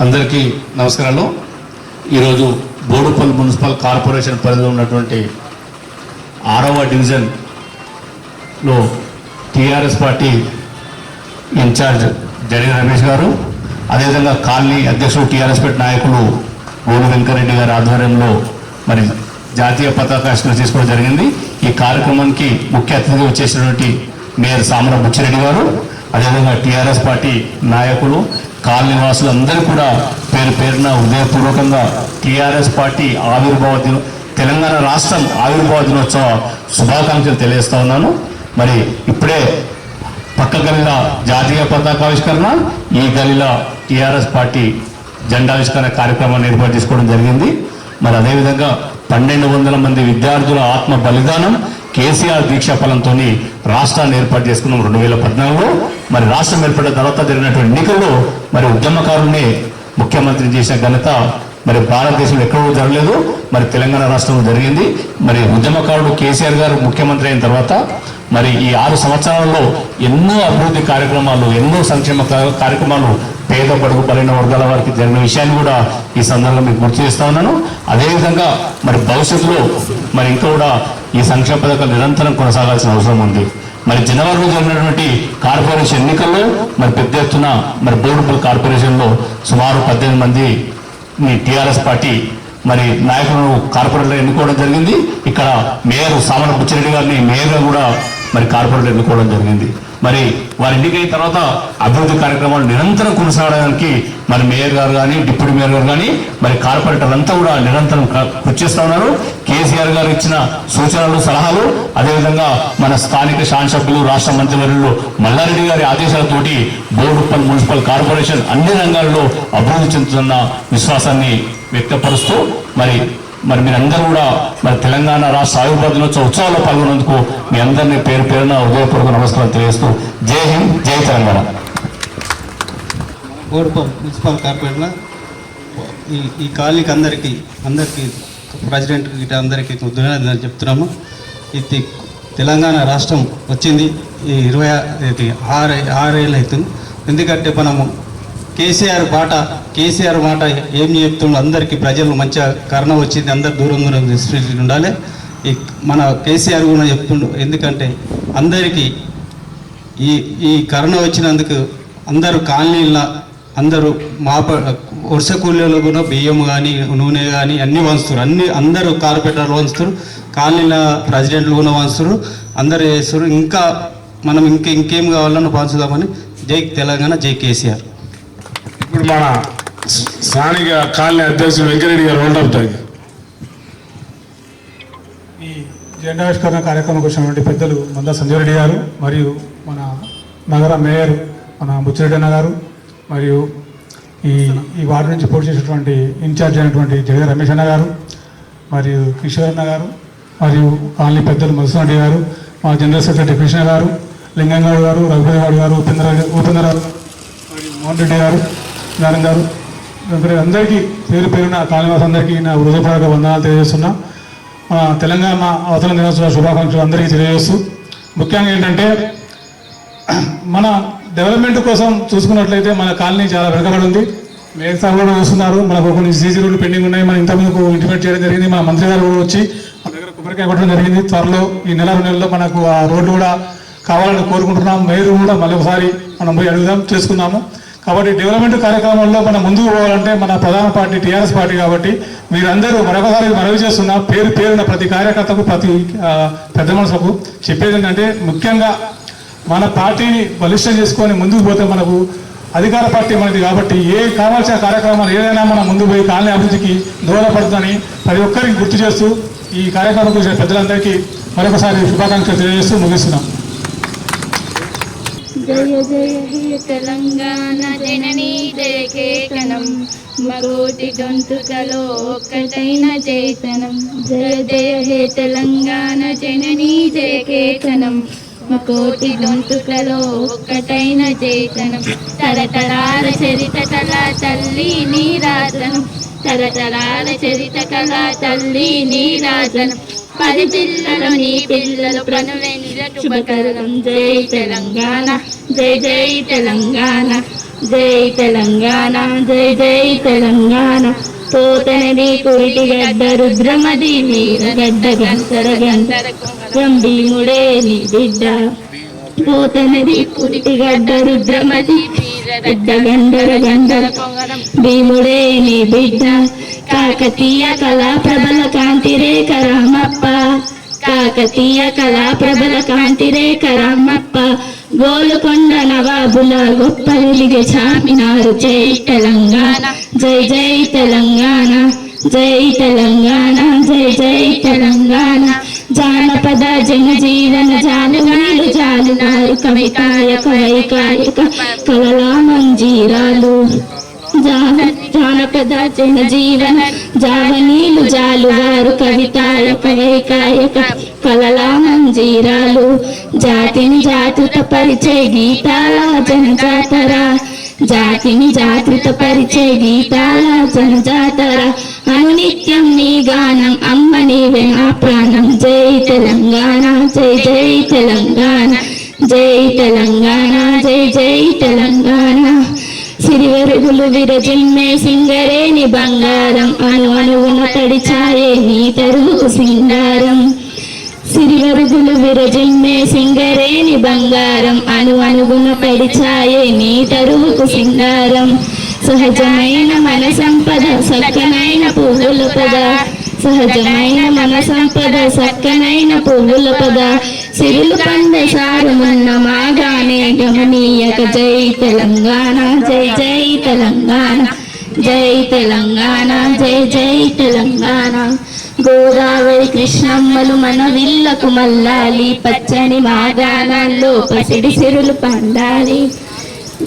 అందరికీ నమస్కారాలు. ఈరోజు బోడుపల్లి మున్సిపల్ కార్పొరేషన్ పరిధిలో ఉన్నటువంటి 6వ డివిజన్లో టీఆర్ఎస్ పార్టీ ఇన్ఛార్జ్ జడి రమేష్ గారు, అదేవిధంగా కాలనీ అధ్యక్షుడు టీఆర్ఎస్ పార్టీ నాయకులు గోడు వెంకరెడ్డి గారి ఆధ్వర్యంలో మరి జాతీయ పతాకావిష్కరణ చేసుకోవడం జరిగింది. ఈ కార్యక్రమానికి ముఖ్య అతిథిగా వచ్చేసినటువంటి మేయర్ సామర బుచ్చిరెడ్డి గారు, అదేవిధంగా టీఆర్ఎస్ పార్టీ నాయకులు, కాలనీ వాసులు అందరూ కూడా పేరు పేరున హృదయపూర్వకంగా టీఆర్ఎస్ పార్టీ తెలంగాణ రాష్ట్రం ఆవిర్భావ దినోత్సవ శుభాకాంక్షలు తెలియజేస్తా ఉన్నాను. మరి ఇప్పుడే పక్క గల్లీల జాతీయ పతాకావిష్కరణ, ఈ గల్లీల టీఆర్ఎస్ పార్టీ జెండావిష్కరణ కార్యక్రమాన్ని ఏర్పాటు చేసుకోవడం జరిగింది. మరి అదేవిధంగా 1200 మంది విద్యార్థుల ఆత్మ బలిదానం, కేసీఆర్ దీక్షా ఫలంతో రాష్ట్రాన్ని ఏర్పాటు చేసుకున్నాం 2014లో. మరి రాష్ట్రం ఏర్పడిన తర్వాత జరిగినటువంటి ఎన్నికల్లో మరి ఉద్యమకారుల్ని ముఖ్యమంత్రి చేసిన ఘనత మరి భారతదేశంలో ఎక్కడో జరగలేదు, మరి తెలంగాణ రాష్ట్రంలో జరిగింది. మరి ఉద్యమకారుడు కేసీఆర్ గారు ముఖ్యమంత్రి అయిన తర్వాత మరి ఈ 6 సంవత్సరాలలో ఎన్నో అభివృద్ధి కార్యక్రమాలు, ఎన్నో సంక్షేమ కార్యక్రమాలు పేద బడుగు బలైన వర్గాల వారికి జరిగిన విషయాన్ని కూడా ఈ సందర్భంగా మీకు గుర్తు చేస్తా ఉన్నాను. అదేవిధంగా మరి భవిష్యత్తులో మరి ఇంకా కూడా ఈ సంక్షేమ పథకాలు నిరంతరం కొనసాగాల్సిన అవసరం ఉంది. మరి జనవరిలో జరిగినటువంటి కార్పొరేషన్ ఎన్నికల్లో మరి పెద్ద ఎత్తున మరి బోడుపల్లి కార్పొరేషన్లో సుమారు 18 మంది టీఆర్ఎస్ పార్టీ మరి నాయకులను కార్పొరేటర్లు ఎన్నుకోవడం జరిగింది. ఇక్కడ మేయర్ సామర బుచ్చిరెడ్డి గారిని మేయర్గా కూడా మరి కార్పొరేటర్ ఎన్నుకోవడం జరిగింది. మరి వారి ఎన్నికైన తర్వాత అభివృద్ధి కార్యక్రమాలు నిరంతరం కొనసాగడానికి మరి మేయర్ గారు కానీ, డిప్యూటీ మేయర్ గారు కానీ, మరి కార్పొరేటర్లు అంతా కూడా నిరంతరం కృషి చేస్తూ ఉన్నారు. కేసీఆర్ గారు ఇచ్చిన సూచనలు, సలహాలు, అదేవిధంగా మన స్థానిక శాసనసభ్యులు, రాష్ట్ర మంత్రివర్యులు మల్లారెడ్డి గారి ఆదేశాలతోటి బోడుపల్లి మున్సిపల్ కార్పొరేషన్ అన్ని రంగాల్లో అభివృద్ధి చెందుతున్న విశ్వాసాన్ని వ్యక్తపరుస్తూ మరి మీరందరూ కూడా మరి తెలంగాణ రాష్ట్ర ఆవిర్భావ దినోత్సవ ఉత్సవాల్లో పాల్గొన్నందుకు మీ అందరినీ పేరు పేరున హృదయపూర్వక నమస్కారం తెలియజేస్తూ జై హింద్, జై తెలంగాణ. బోడుపల్లి మున్సిపల్ కార్పొరేషన్ ఈ కాలనీకి అందరికీ ప్రెసిడెంట్ గిట్ట అందరికీ ధన్యవాదాలు చెప్తున్నాము. ఇది తెలంగాణ రాష్ట్రం వచ్చింది ఈ 26 ఏళ్ళు అవుతుంది. ఎందుకంటే మనము కేసీఆర్ మాట ఏం చెప్తుండో అందరికీ ప్రజలు మంచిగా కరోనా వచ్చింది, అందరు దూరం ఉండాలి. మన కేసీఆర్ కూడా చెప్తుండు. ఎందుకంటే అందరికీ ఈ కరోనా వచ్చినందుకు అందరూ కాలనీల్లో అందరూ వరుస కూలీలు కూడా బియ్యం కానీ, నూనె కానీ అన్నీ వంచుతారు. అందరూ కార్పొరేటర్లు వంచుతారు, కాలనీల ప్రెసిడెంట్లు కూడా వంచుతారు, అందరూ చేస్తారు. ఇంకా మనం ఇంకేం కావాలన్నా పంచుదామని. జై తెలంగాణ, జై కేసీఆర్. ఇప్పుడు మన స్థానిక కాలనీ అధ్యక్షుడు వెంకరెడ్డి గారు ఉంటారు. ఈ జెండావిష్కరణ కార్యక్రమంకి వచ్చినటువంటి పెద్దలు మందా సంజయ్ రెడ్డి గారు, మరియు మన నగర మేయర్ మన బుచ్చిరెడ్డి అన్న గారు, మరియు ఈ వార్డు నుంచి పోటీ చేసినటువంటి ఇన్ఛార్జ్ అయినటువంటి జగన్ రమేష్ అన్న గారు, మరియు కిషోర్ అన్న గారు, మరియు కాలనీ పెద్దలు మధుసూదన్ రెడ్డి గారు, మా జనరల్ సెక్రటరీ కృష్ణ గారు, లింగంగౌడ్ గారు, రఘుపతి గారు, ఉపేంద్ర గారు, మరియు మోహన్ రెడ్డి గారు, నారాయణ గారు, అందరికీ పేరు పేరున కాలనీవాసు అందరికీ నా హృదయపూర్వక వందనాలు తెలియజేస్తున్నా. మన తెలంగాణ అవతరణ దినోత్సవ శుభాకాంక్షలు అందరికీ తెలియజేస్తూ, ముఖ్యంగా ఏంటంటే మన డెవలప్మెంట్ కోసం చూసుకున్నట్లయితే మన కాలనీ చాలా వెనుకబడి ఉంది. మేయర్ సార్ కూడా చూస్తున్నారు. మనకు కొన్ని సీసీ రోడ్లు పెండింగ్ ఉన్నాయి. మనం ఇంతకుముందుకు ఇంటిమేట్ చేయడం జరిగింది. మన మంత్రి గారు కూడా వచ్చి మన దగ్గర కొబ్బరికాయ కొట్టడం జరిగింది. త్వరలో ఈ నెల 2 నెలల్లో మనకు ఆ రోడ్లు కూడా కావాలని కోరుకుంటున్నాం. మేయర్ కూడా మళ్ళీ ఒకసారి మనం పోయి అడుగుదాం, చేసుకుందాము. కాబట్టి డెవలప్మెంట్ కార్యక్రమంలో మనం ముందుకు పోవాలంటే మన ప్రధాన పార్టీ టీఆర్ఎస్ పార్టీ. కాబట్టి మీరందరూ మరొకసారి మనవి చేస్తున్నా, పేరున ప్రతి కార్యకర్తకు, ప్రతి పెద్ద మనసుకు చెప్పేది ఏంటంటే, ముఖ్యంగా మన పార్టీని బలిష్టం చేసుకొని ముందుకు పోతే మనకు అధికార పార్టీ మనది. కాబట్టి కావాల్సిన కార్యక్రమాలు ఏదైనా మనం ముందుకు పోయి కాలనీ అభివృద్ధికి దోహదపడుతుందని ప్రతి ఒక్కరికి గుర్తు చేస్తూ ఈ కార్యక్రమం చూసిన పెద్దలందరికీ మరొకసారి శుభాకాంక్షలు తెలియజేస్తూ ముగిస్తున్నాం. జయ జయ హే తెలంగాణ జననీ జయ కేతనం, మగోటి గొంతుకలో ఒక్కటైన చేతనం. జయ జయ హే తెలంగాణ జననీ జయ కేతనం, మకోటి గొంతుకలో ఒక్కటైన చేతనం. తరతరాల చరిత కళ తల్లి నీరాజనం, తరతరాల చరిత కళ తల్లి నీరాజనం. 10 పిల్లలు నీ పిల్లలు ప్రణువెంజ శుభకరం. జై తెలంగాణ, జై జై తెలంగాణ. జై తెలంగాణ జై జై తెలంగాణ పోతనది కురిటి గడ్డ రుద్రమది వీర గడ్డ గంతర గంతర భీముడే నీ బిడ్డ పోతనది కురిటి గడ్డ రుద్రమది గడ్డ గంధర గంధర భీముడే నీ బిడ్డ కాకతీయ కళా ప్రబల కాంతి రేఖ రామప్ప కాకతీయ కళా ప్రబల కాంతి రేఖ రామప్ప గోలుకొండ నవాబుల గొప్ప వెలిగే చామినారు జై తెలంగాణ జై జై తెలంగాణ జై తెలంగాణ జై జై తెలంగాణ జానపద జనజీవన జానులు జాలునారు కవికాయక వైకాయక కళలా మంజీరాలు జానపద జనజీవన జావనీలు జాలువారు కవితాయక వైకాయక కళలా మంజీరాలు జాతిని జాతృత పరిచే గీతాల జనజాతర జాతిని జాతృత పరిచే గీతాల జనజాతర అనునిత్యం నీ గానం అమ్మ నీవే నా ప్రాణం జై తెలంగాణ జై జై తెలంగాణ జై తెలంగాణ జై జై తెలంగాణ సిరివెరుగులు విరజిమ్మే సింగరేని బంగారం అను అణువున తడిచాయే నీ తరువు సింగారం సిరివెరుగులు విరజిమ్మే సింగరేని బంగారం అను అణువున తడిచాయే నీ తరువుకు సింగారం సహజమైన మన సంపద సక్కనైన పువ్వుల పద సహజమైన మన సంపద సక్కనైన పువ్వుల పద సిరులు పండే సారమున్న మాగానే గమనీయక జై తెలంగాణ జై జై తెలంగాణ జై తెలంగాణ జై జై తెలంగాణ గోదావరి కృష్ణమ్మలు మన విల్లకు మల్లాలి పచ్చని మాగాణాల్లో పసిడి సిరులు పండాలి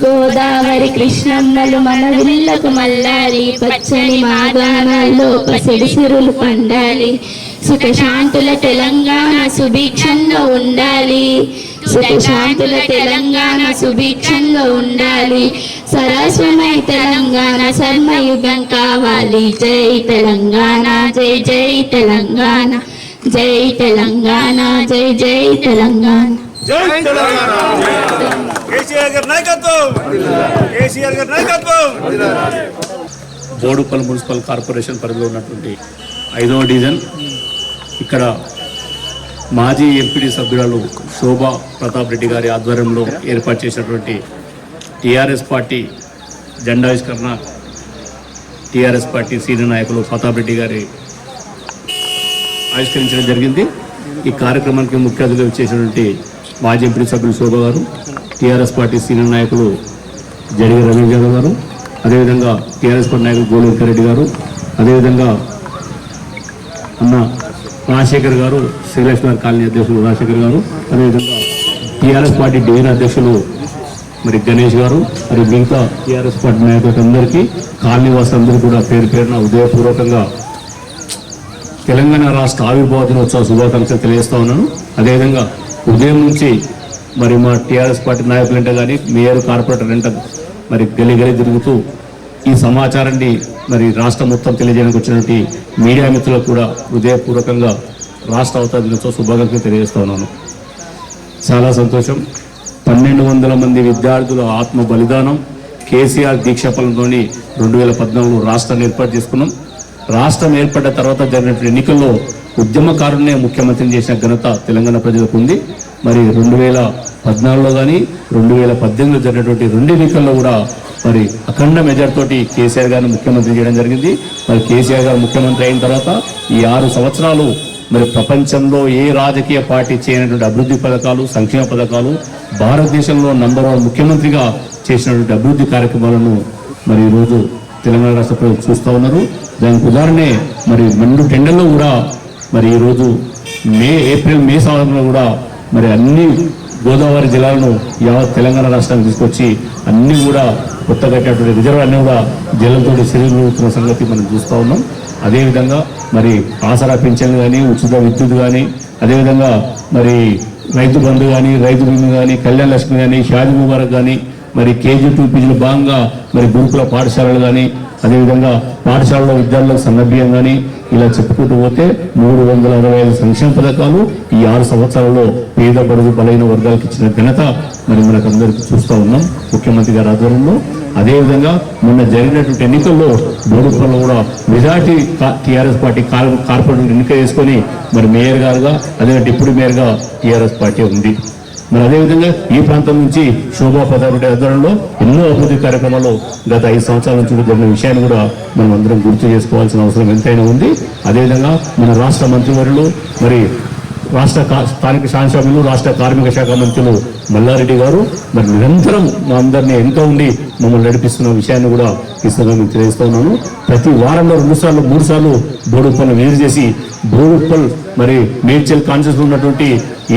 గోదావరి కృష్ణమ్మలు మన విల్లకు మల్లాలి పచ్చని మాగాణాల్లో పసిడి సిరులు పండాలి సుఖశాంతుల తెలంగాణ సుభిక్షంగా ఉండాలి సుఖశాంతుల తెలంగాణ సుభిక్షంగా ఉండాలి సరస్వమై తెలంగాణ సర్మయుగం కావాలి జై తెలంగాణ జై జై తెలంగాణ జై తెలంగాణ జై జై తెలంగాణ కేసీఆర్ గారి నాయకత్వం కేసీఆర్ గారి నాయకత్వం బోడుపల్లి మున్సిపల్ కార్పొరేషన్ పరిధిలో ఉన్నటువంటి 5వ డివిజన్ ఇక్కడ మాజీ ఎంపీడీ సభ్యురాలు శోభా ప్రతాప్ రెడ్డి గారి ఆధ్వర్యంలో ఏర్పాటు చేసినటువంటి టీఆర్ఎస్ పార్టీ జెండావిష్కరణ టీఆర్ఎస్ పార్టీ సీనియర్ నాయకులు ప్రతాప్ రెడ్డి గారి ఆవిష్కరించడం జరిగింది. ఈ కార్యక్రమానికి ముఖ్య అతిథిగా వచ్చేసినటువంటి మాజీ ఎంపీ సభ్యులు శోభ గారు, టీఆర్ఎస్ పార్టీ సీనియర్ నాయకులు జడిగ రమేష్ యాదవ్ గారు, అదేవిధంగా టీఆర్ఎస్ పార్టీ నాయకులు గోలు వెంకరెడ్డి గారు, అదేవిధంగా అన్న రాజశేఖర్ గారు, శ్రీలక్ష్మి కాలనీ అధ్యక్షులు రాజశేఖర్ గారు, అదేవిధంగా టీఆర్ఎస్ పార్టీ డివిజన్ అధ్యక్షులు మరి గణేష్ గారు, మరి మిగతా టీఆర్ఎస్ పార్టీ నాయకులందరికీ కాలనీ వాసులందరూ కూడా పేరు పేరున ఉదయపూర్వకంగా తెలంగాణ రాష్ట్ర ఆవిర్భావ దినోత్సవ శుభాకాంక్షలు తెలియజేస్తా ఉన్నాను. అదేవిధంగా ఉదయం నుంచి మరి మా టీఆర్ఎస్ పార్టీ నాయకులు అంటే కానీ మేయర్ కార్పొరేటర్ అంటే మరి గలి తిరుగుతూ ఈ సమాచారాన్ని మరి రాష్ట్రం మొత్తం తెలియజేయడానికి వచ్చినటువంటి మీడియా మిత్రులకు కూడా హృదయపూర్వకంగా రాష్ట్ర అవతార దినోత్సవ శుభాకాంక్షలు తెలియజేస్తా ఉన్నాను. చాలా సంతోషం. 1200 మంది విద్యార్థుల ఆత్మ బలిదానం కేసీఆర్ దీక్షాఫలంతో 2014 రాష్ట్రాన్ని ఏర్పాటు చేసుకున్నాం. రాష్ట్రం ఏర్పడ్డ తర్వాత జరిగినటువంటి ఎన్నికల్లో ఉద్యమకారులనే ముఖ్యమంత్రిని చేసిన ఘనత తెలంగాణ ప్రజలకు ఉంది. మరి 2014లో కానీ 2018లో జరిగినటువంటి 2 ఎన్నికల్లో కూడా మరి అఖండ మెజార్టీతోటి కేసీఆర్ గారిని ముఖ్యమంత్రి చేయడం జరిగింది. మరి కేసీఆర్ గారు ముఖ్యమంత్రి అయిన తర్వాత ఈ 6 సంవత్సరాలు మరి ప్రపంచంలో ఏ రాజకీయ పార్టీ చేయనటువంటి అభివృద్ధి పథకాలు, సంక్షేమ పథకాలు, భారతదేశంలో నంబర్ 1 ముఖ్యమంత్రిగా చేసినటువంటి అభివృద్ధి కార్యక్రమాలను మరి ఈరోజు తెలంగాణ రాష్ట్ర ప్రజలు చూస్తూ ఉన్నారు. దానికి ఉదాహరణే మరి మండు టెండర్లో కూడా మరి ఈరోజు ఏప్రిల్ మే సంవత్సరంలో కూడా మరి అన్ని గోదావరి జిల్లాలను యావత్ తెలంగాణ రాష్ట్రానికి తీసుకొచ్చి అన్ని కూడా కొత్త కట్టేటువంటి రిజర్వ్ అన్నీ కూడా జలంతో సిరిగుతున్న సంగతి మనం చూస్తూ ఉన్నాం. అదేవిధంగా మరి ఆసరా పింఛన్లు కానీ, ఉచిత విద్యుత్ కానీ, అదేవిధంగా మరి రైతు బంధు కానీ, రైతు బీమా కానీ, కళ్యాణ లక్ష్మి కానీ, షాదీ ముబారక్ కానీ, మరి కేజీ 2 పీజీలో భాగంగా మరి గురుకుల పాఠశాలలు కానీ అదేవిధంగా పాఠశాలలో విద్యార్థులకు సన్నభ్యం కానీ ఇలా చెప్పుకుంటూ పోతే 365 సంక్షేమ పథకాలు ఈ 6 సంవత్సరాల్లో పేద బడుగు బలైన వర్గాలకు ఇచ్చిన ఘనత మరి మనకందరికీ చూస్తూ ఉన్నాం ముఖ్యమంత్రి గారి ఆధ్వర్యంలో. అదేవిధంగా మొన్న జరిగినటువంటి ఎన్నికల్లో బోడుపల్లిలో కూడా మెజార్టీ టీఆర్ఎస్ పార్టీ కార్పొరేటర్ ఎన్నిక చేసుకొని మరి మేయర్ గారుగా అదే డిప్యూటీ మేయర్గా టీఆర్ఎస్ పార్టీ ఉంది. మరి అదేవిధంగా ఈ ప్రాంతం నుంచి శోభా పదారెడ్డి ఆధ్వర్యంలో ఎన్నో అభివృద్ధి కార్యక్రమాలు గత 5 సంవత్సరాల నుంచి జరిగిన విషయాన్ని కూడా మనం అందరం గుర్తు చేసుకోవాల్సిన అవసరం ఎంతైనా ఉంది. అదేవిధంగా మన రాష్ట్ర మంత్రివర్యులు మరి రాష్ట్ర స్థానిక శాసనసభ్యులు రాష్ట్ర కార్మిక శాఖ మంత్రులు మల్లారెడ్డి గారు మరి నిరంతరం మా అందరినీ ఎంతో ఉండి మమ్మల్ని నడిపిస్తున్న విషయాన్ని కూడా ఈ సందర్భంగా తెలియజేస్తూ ఉన్నాను. ప్రతి వారంలో 2 సార్లు 3 సార్లు బోడుప్పల్ని విజిట్ చేసి బోడుప్పల్ మరి మేడ్చల్ కాన్స్టిట్యూన్సీ ఉన్నటువంటి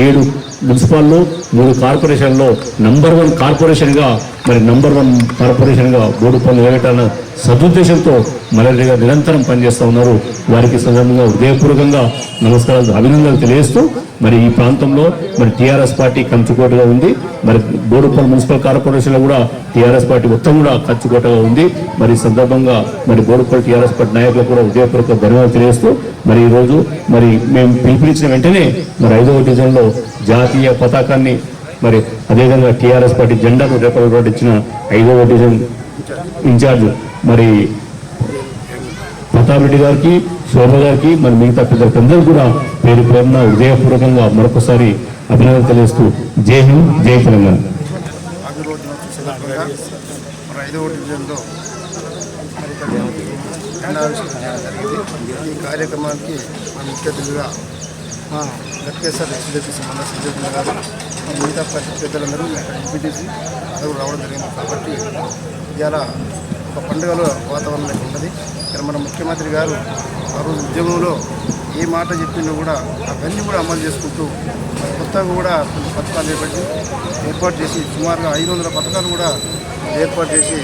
7 మున్సిపాల్లో 3 కార్పొరేషన్లో నంబర్ 1 కార్పొరేషన్గా మరి నంబర్ 1 కార్పొరేషన్గా బోడుప్పల్ని నిలబెట్టాలన్న సదుద్దేశంతో మల్లారెడ్డి గారు నిరంతరం పనిచేస్తూ ఉన్నారు. వారికి సందర్భంగా హృదయపూర్వకంగా నమస్కారాలు అభినందనలు తెలియజేస్తూ మరి ఈ ప్రాంతంలో మరి టీఆర్ఎస్ పార్టీ కంచుకోటగా ఉంది. మరి బోడుప్పల్ మున్సిపల్ కార్పొరేషన్లో కూడా టీఆర్ఎస్ పార్టీ మొత్తం కూడా కంచుకోటగా ఉంది. మరి ఈ సందర్భంగా మరి బోడుప్పల్ టీఆర్ఎస్ పార్టీ నాయకులకు కూడా హృదయపూర్వక ధన్యవాదాలు తెలియజేస్తూ మరి ఈరోజు మరి మేము పిలుపునిచ్చిన వెంటనే మరి 5వ డివిజన్లో జాతీయ పతాకాన్ని మరి అదేవిధంగా టీఆర్ఎస్ పార్టీ జెండాను రేపటిచ్చిన 5వ డివిజన్ ఇన్ఛార్జ్ మరి ప్రతాప్ రెడ్డి గారికి శోభ గారికి మరి మిగతా పెద్దలందరూ కూడా పేరు పేరున హృదయపూర్వకంగా మరొకసారి అభినందనలు తెలియజేస్తూ జై హింద్ జై తెలంగాణ. 5వ డివిజన్లో ఈ కార్యక్రమానికి మా ముఖ్య అతిథిగా మా లక్కేశ్వర ఎక్స్డీసీ మన సంజయ్ గారు మిగతా పరిస్థితి పెద్దలందరూ ఎంపీటీసీ అందరూ రావడం జరిగింది. కాబట్టి ఇలా ఒక పండుగల వాతావరణం ఉన్నది. ఇక్కడ మన ముఖ్యమంత్రి గారు ఆ రోజు ఉద్యమంలో ఏ మాట చెప్పిందో కూడా అవన్నీ కూడా అమలు చేసుకుంటూ కొత్తగా కూడా కొన్ని పథకాలు ఏర్పాటు చేసి సుమారుగా 500 పథకాలు కూడా ఏర్పాటు చేసి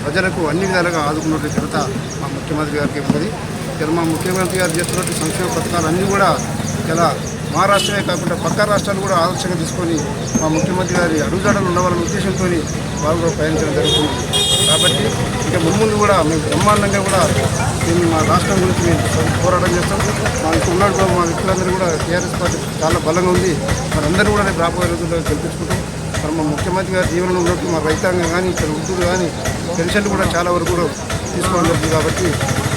ప్రజలకు అన్ని విధాలుగా ఆదుకున్నటువంటి ఘనత మా ముఖ్యమంత్రి గారికి ఉన్నది. ఇక్కడ మా ముఖ్యమంత్రి గారు చేస్తున్నటువంటి సంక్షేమ పథకాలు అన్నీ కూడా ఇలా మా రాష్ట్రమే కాకుండా పక్క రాష్ట్రాలు కూడా ఆదర్శంగా తీసుకొని మా ముఖ్యమంత్రి గారి అడుగుజాడలు ఉండవాలనే ఉద్దేశంతో వాళ్ళు కూడా ప్రయాణించడం జరుగుతుంది. కాబట్టి ఇక ముందు కూడా మేము బ్రహ్మాండంగా కూడా మేము మా రాష్ట్రం గురించి మేము పోరాటం చేస్తాం. మాకు ఉన్నట్టు మా వ్యక్తులందరూ కూడా టీఆర్ఎస్ పార్టీ చాలా బలంగా ఉంది. మనందరూ కూడా రేపు రాబోయే రోజుల్లో గెలిపించుకుంటాం. మరి మా ముఖ్యమంత్రి గారి జీవనంలో ఉన్నట్టు మా రైతాంగం కానీ ఇక్కడ వృద్ధులు కానీ పెన్షన్లు కూడా చాలా వరకు కూడా తీసుకోవడం జరుగుతుంది. కాబట్టి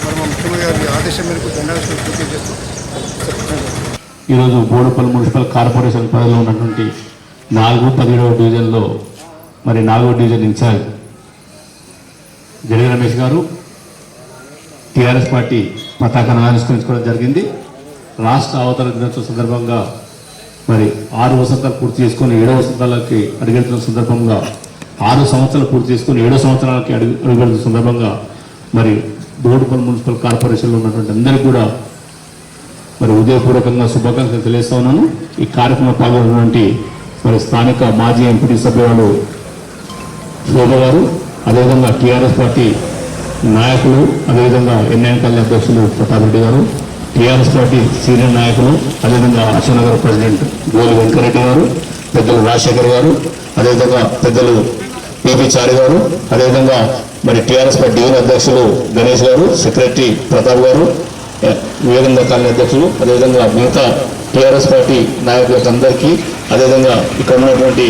మరి మా ముఖ్యమంత్రి గారి ఆదేశం మేరకు దండావేశం పూర్తి చేస్తూ ఈరోజు బోడుపల్లి మున్సిపల్ కార్పొరేషన్ పరిధిలో ఉన్నటువంటి 4, 17వ డివిజన్లో మరి 4వ డివిజన్ ఇన్ఛార్జ్ జడి రమేష్ గారు టీఆర్ఎస్ పార్టీ పతాకాన్ని ఆవిష్కరించుకోవడం జరిగింది. రాష్ట్ర అవతరణ దినోత్సవం సందర్భంగా మరి 6 వసంతాలు పూర్తి చేసుకొని 7వ వసంతాలకి అడుగెడుతున్న సందర్భంగా 6 సంవత్సరాలు పూర్తి చేసుకొని 7వ సంవత్సరాలకి అడుగెడుతున్న సందర్భంగా మరి బోడుపల్లి మున్సిపల్ కార్పొరేషన్లో ఉన్నటువంటి అందరికీ కూడా మరి హృదయపూర్వకంగా శుభాకాంక్షలు తెలియజేస్తా ఉన్నాను. ఈ కార్యక్రమంలో పాల్గొన్నటువంటి మరి స్థానిక మాజీ ఎంపీటీ సభ్యులు శోభ గారు, అదేవిధంగా టీఆర్ఎస్ పార్టీ నాయకులు, అదేవిధంగా ఎన్ఐఎంఎల్ అధ్యక్షులు ప్రతాప్ రెడ్డి గారు, టీఆర్ఎస్ పార్టీ సీనియర్ నాయకులు, అదేవిధంగా అశోక్నగర్ ప్రెసిడెంట్ గోలి వెంకరెడ్డి గారు, పెద్దలు రాజశేఖర్ గారు, అదేవిధంగా పెద్దలు పిపి చారి గారు, అదేవిధంగా మరి టీఆర్ఎస్ పార్టీ డివిజన్ అధ్యక్షులు గణేష్ గారు, సెక్రటరీ ప్రతాప్ గారు, వివేకంగా కాలనీ అధ్యక్షులు, అదేవిధంగా మిగతా టీఆర్ఎస్ పార్టీ నాయకులకు అందరికీ, అదేవిధంగా ఇక్కడ ఉన్నటువంటి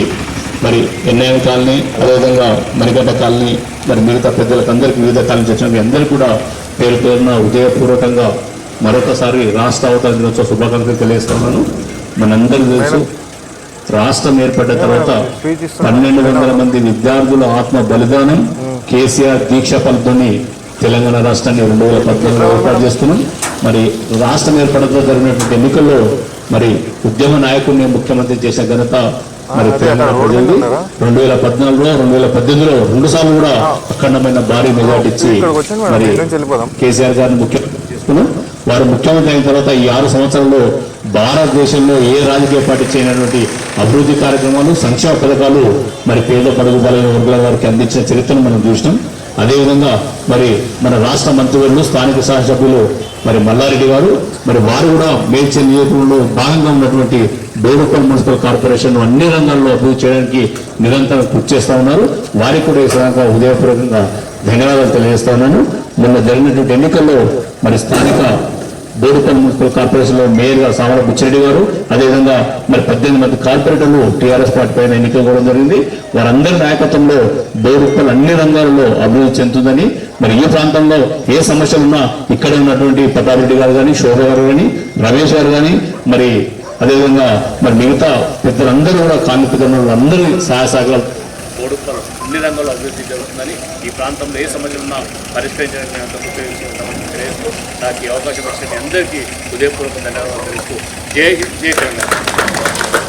మరి ఎన్ఐఎం కాలనీ, అదేవిధంగా మణిగడ్డ కాలనీ, మరి మిగతా పెద్దలకు అందరికీ వివిధ కాలనీ వచ్చిన మీ అందరికీ కూడా పేరు పేరున హృదయపూర్వకంగా మరొకసారి రాష్ట్ర అవతరణ దినోత్సవ శుభాకాంక్షలు తెలియజేస్తున్నాను. మనందరికీ తెలుసు, రాష్ట్రం ఏర్పడ్డ తర్వాత 1200 మంది విద్యార్థుల ఆత్మ బలిదానం, కేసీఆర్ దీక్ష ఫలితాన్ని తెలంగాణ రాష్ట్రాన్ని 2014లో ఏర్పాటు చేస్తున్నాం. మరి రాష్ట్రం ఏర్పడతో జరిగినటువంటి ఎన్నికల్లో మరి ఉద్యమ నాయకుడిని ముఖ్యమంత్రి చేసిన ఘనత మరి తెలంగాణ ప్రజలు 2014లో 2018లో 2 సార్లు కూడా అఖండమైన భారీ మెజార్టీ ఇచ్చి మరి కేసీఆర్ గారిని ముఖ్యమంత్రి చేసుకున్నాం. వారు ముఖ్యమంత్రి అయిన తర్వాత ఈ 6 సంవత్సరాల్లో భారతదేశంలో ఏ రాజకీయ పార్టీ చేయనటువంటి అభివృద్ధి కార్యక్రమాలు, సంక్షేమ పథకాలు మరి పేద పడుగు బలైన వర్గాల వారికి అందించిన చరిత్రను మనం చూసినాం. అదేవిధంగా మరి మన రాష్ట్ర మంత్రివర్యులు స్థానిక శాసనసభ్యులు మరి మల్లారెడ్డి గారు మరి వారు కూడా మేడ్చల్ నియోజకవర్గంలో భాగంగా ఉన్నటువంటి బోడుపల్లి మున్సిపల్ కార్పొరేషన్ అన్ని రంగాల్లో అభివృద్ధి చేయడానికి నిరంతరం కృషి చేస్తా ఉన్నారు. వారికి కూడా ఈ సందర్భంగా హృదయపూర్వకంగా ధన్యవాదాలు తెలియజేస్తా ఉన్నాను. మొన్న జరిగినటువంటి ఎన్నికల్లో మరి స్థానిక బోడుపల్లి మున్సిపల్ కార్పొరేషన్లో మేయర్గా సామల బుచ్చిరెడ్డి గారు, అదేవిధంగా మరి 18 మంది కార్పొరేటర్లు టీఆర్ఎస్ పార్టీ పైన ఎన్నికలు జరిగింది. వారందరి నాయకత్వంలో బోడుపల్లి అన్ని రంగాల్లో అభివృద్ధి చెందుతుందని, మరి ఈ ప్రాంతంలో ఏ సమస్యలున్నా ఇక్కడే ఉన్నటువంటి ప్రతాప్ గారు కానీ, శోభ గారు కానీ, రమేష్ గారు కానీ, మరి అదేవిధంగా మరి మిగతా పెద్దలందరూ కూడా కాన్పికర్ణులు అందరి సహాయ సహకారాలు బోడుపల్లి అన్ని రంగాల్లో అభివృద్ధి జరుగుతుందని, ఈ ప్రాంతంలో ఏ సమస్యలున్నా పరిష్కరించడానికి తెలియజేస్తూ నాకు ఈ అవకాశం వచ్చిన అందరికీ హృదయపూర్వక ధన్యవాదాలు తెలుస్తూ జై హింద్, జై తెలంగాణ.